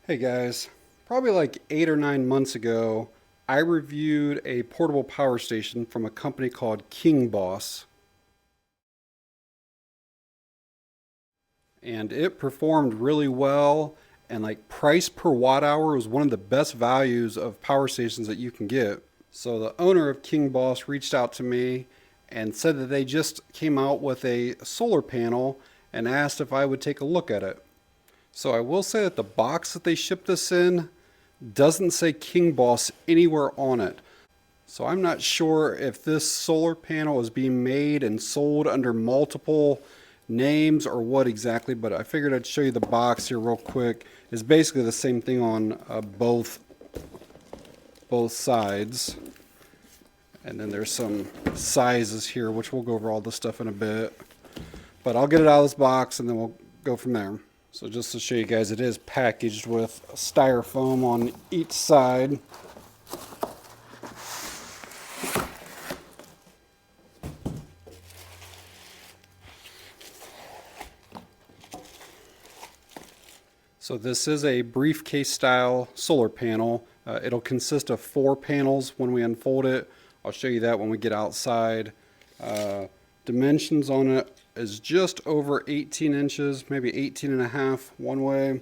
Hey guys, probably like 8 or 9 months ago, I reviewed a portable power station from a company called KingBoss, and it performed really well. And like price per watt hour was one of the best values of power stations that you can get. So the owner of KingBoss reached out to me and said that they just came out with a solar panel and asked if I would take a look at it. So I will say that the box that they shipped this in doesn't say King Boss anywhere on it. So I'm not sure if this solar panel is being made and sold under multiple names or what exactly, but I figured I'd show you the box here real quick. It's basically the same thing on both sides. And then there's some sizes here, which we'll go over all this stuff in a bit. But I'll get it out of this box and then we'll go from there. So just to show you guys, it is packaged with styrofoam on each side. So this is a briefcase style solar panel. It'll consist of 4 panels when we unfold it. I'll show you that when we get outside. Dimensions on it is just over 18 inches, maybe 18 and a half one way.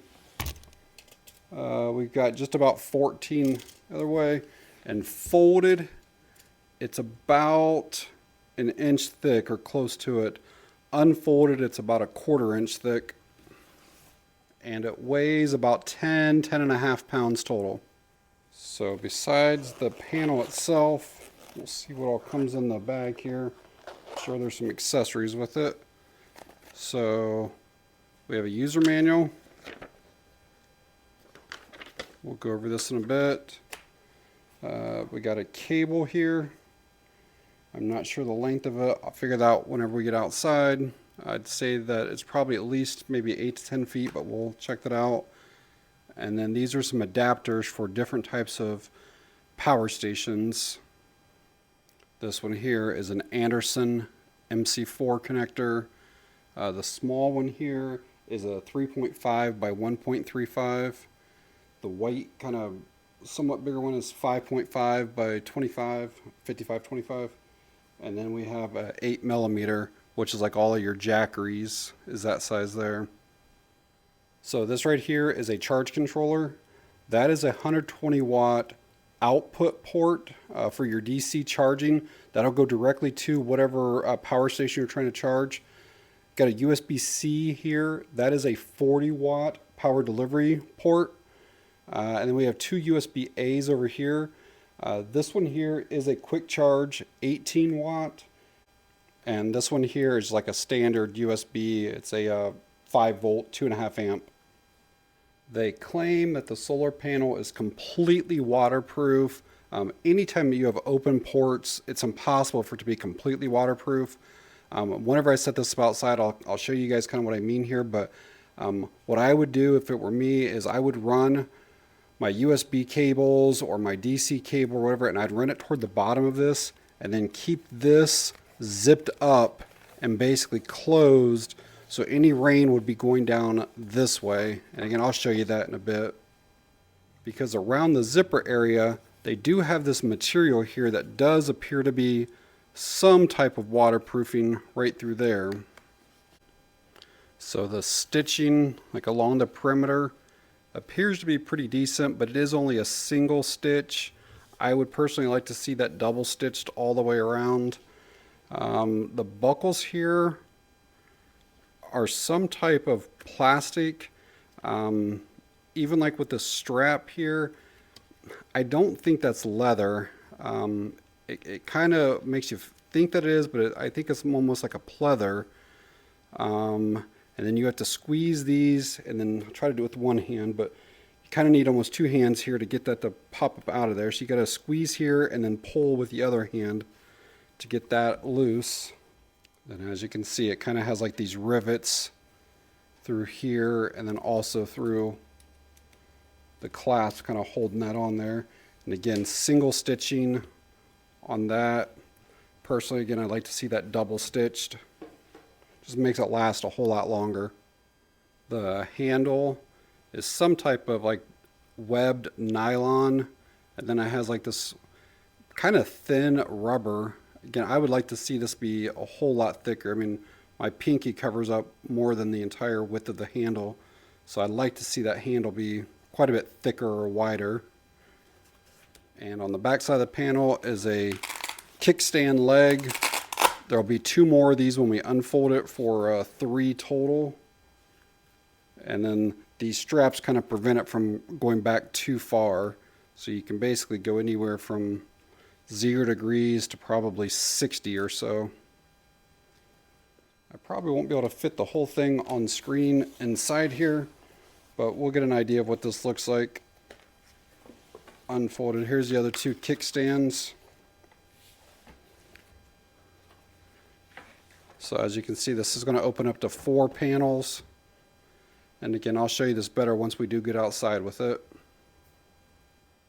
We've got just about 14 the other way. And folded, it's about an inch thick or close to it. Unfolded, it's about a 1/4 inch thick. And it weighs about 10 and a half pounds total. So besides the panel itself, we'll see what all comes in the bag here. I'm sure there's some accessories with it. So we have a user manual. We'll go over this in a bit. We got a cable here. I'm not sure the length of it. I'll figure that out whenever we get outside. I'd say that it's probably at least maybe 8 to 10 feet, but we'll check that out. And then these are some adapters for different types of power stations. This one here is an Anderson MC4 connector. The small one here is a 3.5 by 1.35. The white kind of somewhat bigger one is 5.5 by 25, 55-25. And then we have a 8 millimeter, which is like all of your jackeries is that size there. So this right here is a charge controller. That is a 120 watt output port for your DC charging. That'll go directly to whatever power station you're trying to charge. Got a USB-C here. That is a 40 watt power delivery port. And then we have 2 USB-A's over here. This one here is a quick charge 18 watt. And this one here is like a standard USB. It's a 5 volt, 2.5 amp. They claim that the solar panel is completely waterproof. Anytime that you have open ports, it's impossible for it to be completely waterproof. Whenever I set this up outside, I'll show you guys kind of what I mean here. But what I would do if it were me is I would run my USB cables or my DC cable or whatever, and I'd run it toward the bottom of this and then keep this zipped up and basically closed, so any rain would be going down this way. And again, I'll show you that in a bit. Because around the zipper area, they do have this material here that does appear to be some type of waterproofing right through there. So the stitching like along the perimeter appears to be pretty decent, but it is only a single stitch. I would personally like to see that double stitched all the way around. The buckles here are some type of plastic. Even like with the strap here, I don't think that's leather. It kind of makes you think that it is, but I think it's almost like a pleather. And then you have to squeeze these, and then try to do it with one hand, but you kind of need almost 2 hands here to get that to pop up out of there. So you got to squeeze here and then pull with the other hand to get that loose. And as you can see, it kind of has like these rivets through here and then also through the clasp, kind of holding that on there. And again, single stitching on that. Personally, again, I'd like to see that double stitched. Just makes it last a whole lot longer. The handle is some type of like webbed nylon, and then it has like this kind of thin rubber. Again, I would like to see this be a whole lot thicker. I mean, my pinky covers up more than the entire width of the handle, so I'd like to see that handle be quite a bit thicker or wider. And on the back side of the panel is a kickstand leg. There'll be 2 more of these when we unfold it for 3 total. And then these straps kind of prevent it from going back too far. So you can basically go anywhere from 0 degrees to probably 60 or so. I probably won't be able to fit the whole thing on screen inside here, but we'll get an idea of what this looks like unfolded. Here's the other 2 kickstands. So as you can see, this is going to open up to 4 panels. And again, I'll show you this better once we do get outside with it.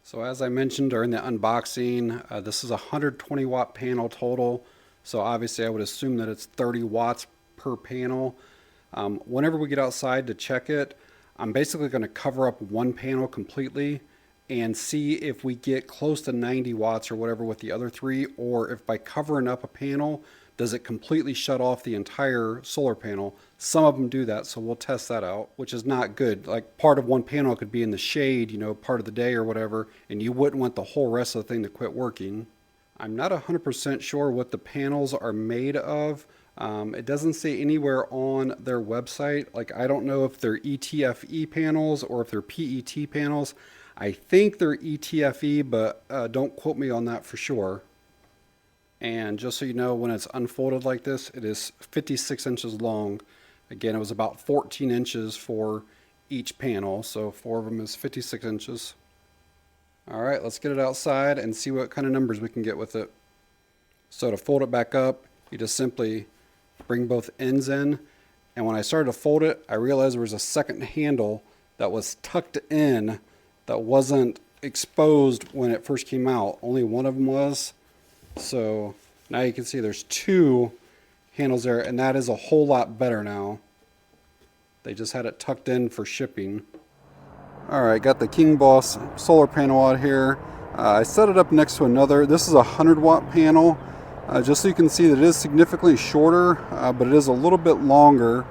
So as I mentioned during the unboxing, this is a 120 watt panel total. So obviously I would assume that it's 30 watts per panel. Whenever we get outside to check it, I'm basically going to cover up one panel completely and see if we get close to 90 watts or whatever with the other 3, or if by covering up a panel, does it completely shut off the entire solar panel. Some of them do that, so we'll test that out, which is not good. Like part of one panel could be in the shade, you know, part of the day or whatever, and you wouldn't want the whole rest of the thing to quit working. I'm not 100% sure what the panels are made of. It doesn't say anywhere on their website. Like, I don't know if they're ETFE panels or if they're PET panels. I think they're ETFE, but don't quote me on that for sure. And just so you know, when it's unfolded like this, it is 56 inches long. Again, it was about 14 inches for each panel, so 4 of them is 56 inches. All right, let's get it outside and see what kind of numbers we can get with it. So to fold it back up, you just simply bring both ends in. And when I started to fold it, I realized there was a second handle that was tucked in that wasn't exposed when it first came out. Only one of them was. So now you can see there's 2 handles there, and that is a whole lot better now. They just had it tucked in for shipping. All right, got the KingBoss solar panel out here. I set it up next to another. This is a 100 watt panel, just so you can see that it is significantly shorter, but it is a little bit longer.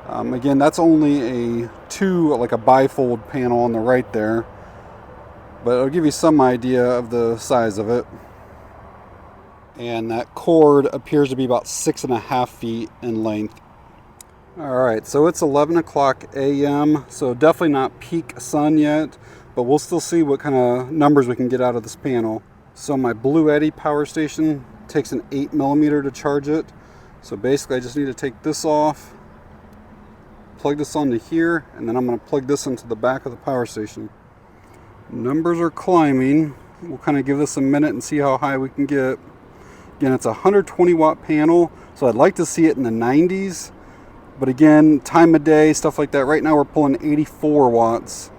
Again, that's only a bifold panel on the right there, but it'll give you some idea of the size of it. And that cord appears to be about 6.5 feet in length. All right, so it's 11 o'clock a.m., so definitely not peak sun yet, but we'll still see what kind of numbers we can get out of this panel. So my Blue Eddy power station takes an 8mm to charge it. So basically I just need to take this off, plug this onto here, and then I'm going to plug this into the back of the power station. Numbers are climbing. We'll kind of give this a minute and see how high we can get. Again, it's a 120 watt panel, so I'd like to see it in the 90s. But again, time of day, stuff like that. Right now we're pulling 84 watts.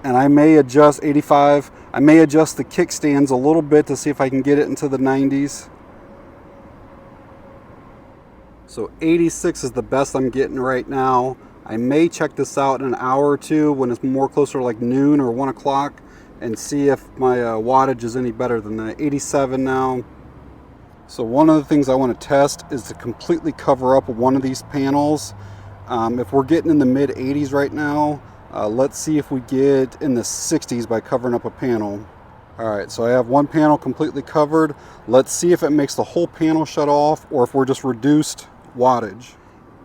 And I may adjust 85. I may adjust the kickstands a little bit to see if I can get it into the 90s. So 86 is the best I'm getting right now. I may check this out in an hour or two when it's more closer to like noon or 1 o'clock and see if my wattage is any better than that. 87 now. So one of the things I want to test is to completely cover up one of these panels. If we're getting in the mid 80s right now, let's see if we get in the 60s by covering up a panel. All right, so I have one panel completely covered. Let's see if it makes the whole panel shut off or if we're just reduced wattage.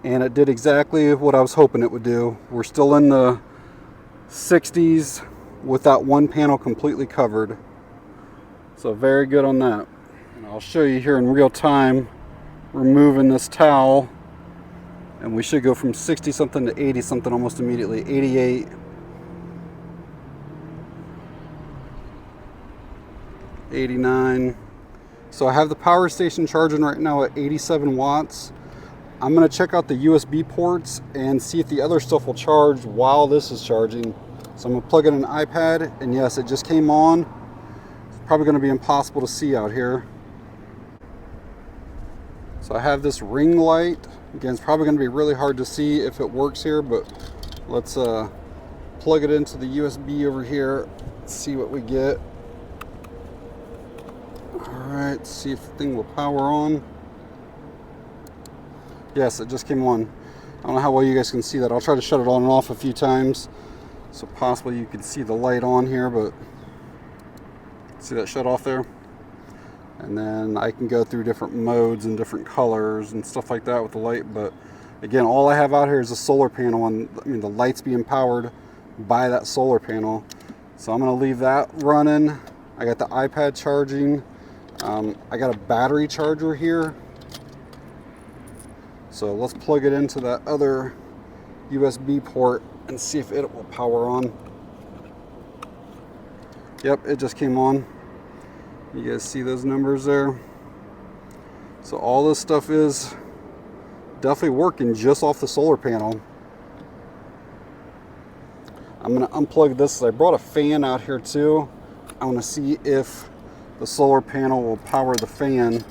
And it did exactly what I was hoping it would do. We're still in the 60s with that one panel completely covered. So very good on that. And I'll show you here in real time removing this towel, and we should go from 60 something to 80 something almost immediately. 88, 89. So I have the power station charging right now at 87 watts. I'm going to check out the USB ports and see if the other stuff will charge while this is charging. So I'm going to plug in an iPad, and yes, it just came on. It's probably going to be impossible to see out here. So I have this ring light. Again, it's probably going to be really hard to see if it works here, but let's plug it into the USB over here. Let's see what we get. Alright, see if the thing will power on. Yes, it just came on. I don't know how well you guys can see that. I'll try to shut it on and off a few times, so possibly you can see the light on here, but see that shut off there? And then I can go through different modes and different colors and stuff like that with the light. But again, all I have out here is a solar panel, and I mean the light's being powered by that solar panel. So I'm going to leave that running. I got the iPad charging. I got a battery charger here. So let's plug it into that other USB port and see if it will power on. Yep, it just came on. You guys see those numbers there? So all this stuff is definitely working just off the solar panel. I'm going to unplug this. I brought a fan out here too. I want to see if the solar panel will power the fan.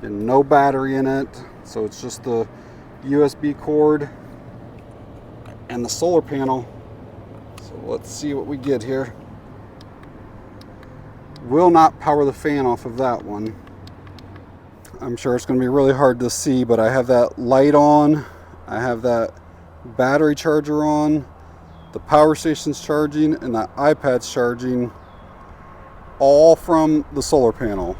And no battery in it, so it's just the USB cord and the solar panel. So let's see what we get here. Will not power the fan off of that one. I'm sure it's going to be really hard to see, but I have that light on, I have that battery charger on, the power station's charging, and that iPad's charging, all from the solar panel.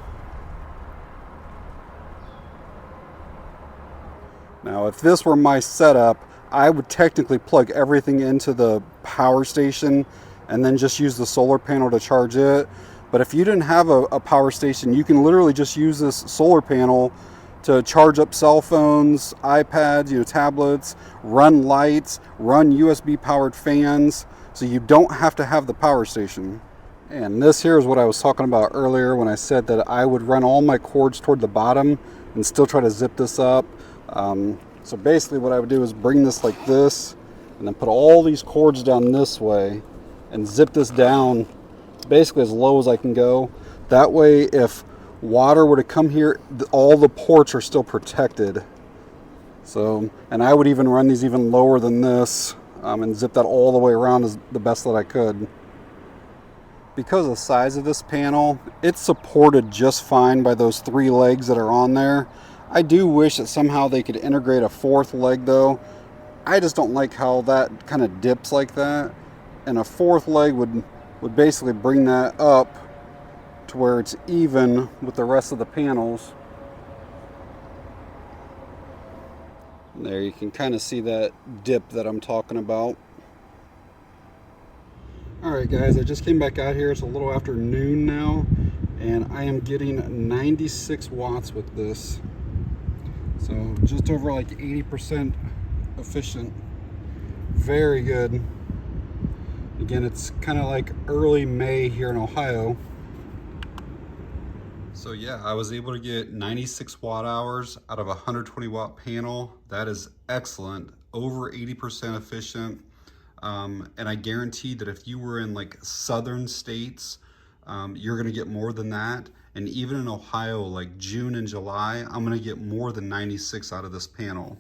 Now, if this were my setup, I would technically plug everything into the power station and then just use the solar panel to charge it. But if you didn't have a power station, you can literally just use this solar panel to charge up cell phones, iPads, tablets, run lights, run USB powered fans, so you don't have to have the power station. And this here is what I was talking about earlier when I said that I would run all my cords toward the bottom and still try to zip this up. So basically what I would do is bring this like this and then put all these cords down this way and zip this down basically as low as I can go. That way if water were to come here, all the ports are still protected. So, and I would even run these even lower than this and zip that all the way around as the best that I could. Because of the size of this panel, it's supported just fine by those 3 legs that are on there. I do wish that somehow they could integrate a 4th leg though. I just don't like how that kind of dips like that. And a 4th leg would basically bring that up to where it's even with the rest of the panels. And there you can kind of see that dip that I'm talking about. Alright guys, I just came back out here. It's a little after noon now, and I am getting 96 watts with this. So just over like 80% efficient. Very good. Again, it's kind of like early May here in Ohio. So yeah, I was able to get 96 watt hours out of a 120 watt panel. That is excellent, over 80% efficient. And I guarantee that if you were in like southern states, you're gonna get more than that. And even in Ohio, like June and July, I'm gonna get more than 96 out of this panel.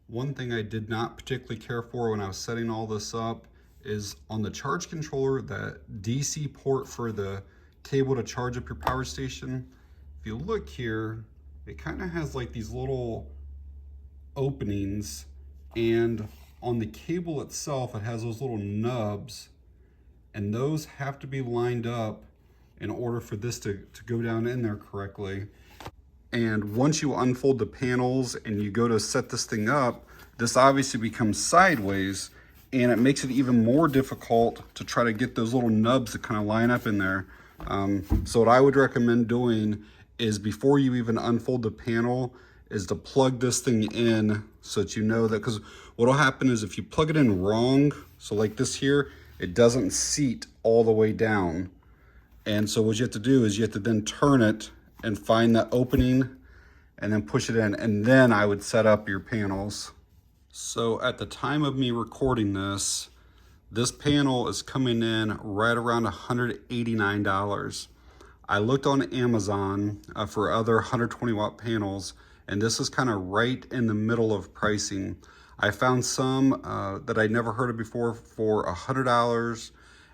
One thing I did not particularly care for when I was setting all this up is on the charge controller, that DC port for the cable to charge up your power station. If you look here, it kind of has like these little openings, and on the cable itself, it has those little nubs, and those have to be lined up in order for this to go down in there correctly. And once you unfold the panels and you go to set this thing up, this obviously becomes sideways, and it makes it even more difficult to try to get those little nubs to kind of line up in there. So what I would recommend doing is, before you even unfold the panel, is to plug this thing in so that you know that, because what will happen is if you plug it in wrong, so like this here, it doesn't seat all the way down. And so what you have to do is you have to then turn it and find that opening and then push it in, and then I would set up your panels. So at the time of me recording this, this panel is coming in right around $189. I looked on Amazon for other 120 watt panels, and this is kind of right in the middle of pricing. I found some that I'd never heard of before for $100,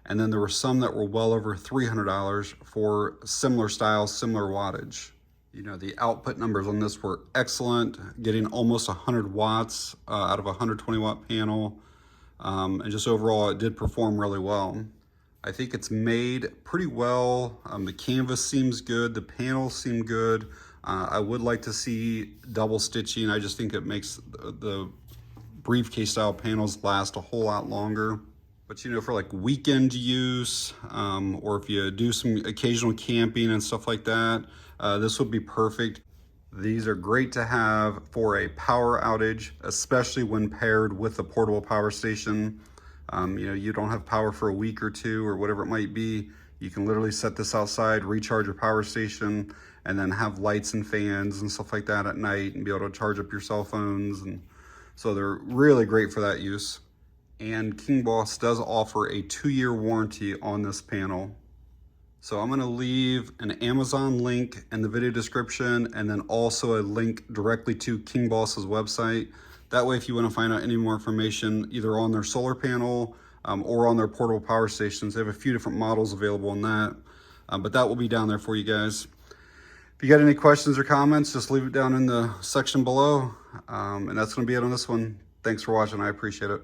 and then there were some that were well over $300 for similar styles, similar wattage. You know, the output numbers on this were excellent, getting almost 100 watts out of a 120 watt panel. And just overall, it did perform really well. I think it's made pretty well. The canvas seems good. The panels seem good. I would like to see double stitching. I just think it makes the briefcase style panels last a whole lot longer. But you know, for like weekend use, or if you do some occasional camping and stuff like that, this would be perfect. These are great to have for a power outage, especially when paired with a portable power station. You know, you don't have power for a week or two or whatever it might be. You can literally set this outside, recharge your power station, and then have lights and fans and stuff like that at night and be able to charge up your cell phones. And so they're really great for that use. And KingBoss does offer a 2-year warranty on this panel. So I'm gonna leave an Amazon link in the video description, and then also a link directly to KingBoss's website. That way, if you wanna find out any more information, either on their solar panel or on their portable power stations, they have a few different models available on that. But that will be down there for you guys. If you got any questions or comments, just leave it down in the section below. And that's gonna be it on this one. Thanks for watching, I appreciate it.